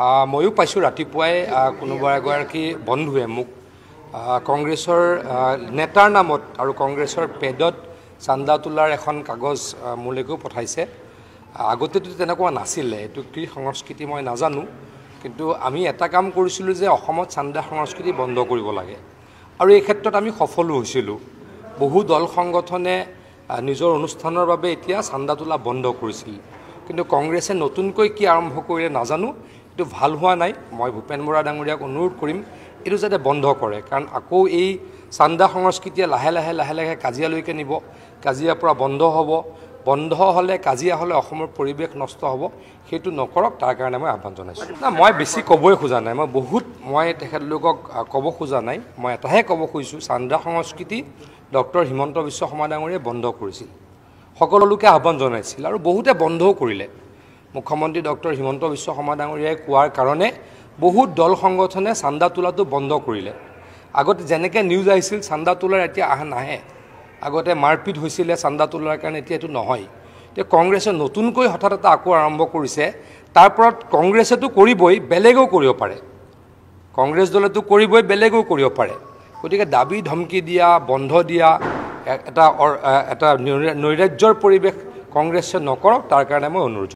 ময়ো পাইছোঁ ৰাতিপুৱাই কোনোবা এগৰাকী বন্ধুৱে মোক কংগ্ৰেছৰ নেতাৰ নামত আৰু কংগ্ৰেছৰ পেডত চান্দা তোলাৰ এখন কাগজ মোলৈকো পঠাইছে। আগতেতো তেনেকুৱা নাছিলে, এইটো কি সংস্কৃতি মই নাজানো, কিন্তু আমি এটা কাম কৰিছিলোঁ যে অসমত চান্দা সংস্কৃতি বন্ধ কৰিব লাগে আৰু এই ক্ষেত্ৰত আমি সফলো হৈছিলোঁ। বহু দল সংগঠনে নিজৰ অনুষ্ঠানৰ বাবে এতিয়া চান্দা তোলা বন্ধ কৰিছিল, কিন্তু কংগ্ৰেছে নতুনকৈ কি আৰম্ভ কৰিলে নাজানো, এইটো ভাল হোৱা নাই। মই ভূপেন বৰা ডাঙৰীয়াক অনুৰোধ কৰিম এইটো যাতে বন্ধ কৰে, কাৰণ আকৌ এই চান্দা সংস্কৃতিয়ে লাহে লাহে কাজিয়ালৈকে নিব। কাজিয়াৰ পৰা বন্ধ হ'ব, বন্ধ হ'লে কাজিয়া হ'লে অসমৰ পৰিৱেশ নষ্ট হ'ব। সেইটো নকৰক, তাৰ কাৰণে মই আহ্বান জনাইছোঁ। না, মই বেছি ক'বই খোজা নাই, মই তেখেতলোকক ক'ব খোজা নাই। মই এটাহে ক'ব খুজিছোঁ, চান্দা সংস্কৃতি ডক্টৰ হিমন্ত বিশ্ব শৰ্মা ডাঙৰীয়াই বন্ধ কৰিছিল, সকলো লোকে আহ্বান জনাইছিল আৰু বহুতে বন্ধও কৰিলে। মুখ্যমন্ত্ৰী ডক্টৰ হিমন্ত বিশ্ব শৰ্মা ডাঙৰীয়াই কোৱাৰ কাৰণে বহুত দল সংগঠনে চান্দা তোলাটো বন্ধ কৰিলে। আগতে যেনেকৈ নিউজ আহিছিল চান্দা তোলাৰ, এতিয়া নাহে। আগতে মাৰপিট হৈছিলে চান্দা তোলাৰ কাৰণে, এতিয়া এইটো নহয়। এতিয়া কংগ্ৰেছে নতুনকৈ হঠাৎ এটা আকৌ আৰম্ভ কৰিছে, তাৰ ওপৰত কংগ্ৰেছেতো কৰিবই, বেলেগেও কৰিব পাৰে। কংগ্ৰেছ দলেতো কৰিবই, বেলেগেও কৰিব পাৰে। গতিকে দাবী ধমকি দিয়া, বন্ধ দিয়া, এটা নৈৰাজ্যৰ পৰিৱেশ কংগ্ৰেছে নকৰক, তাৰ কাৰণে মই অনুৰোধ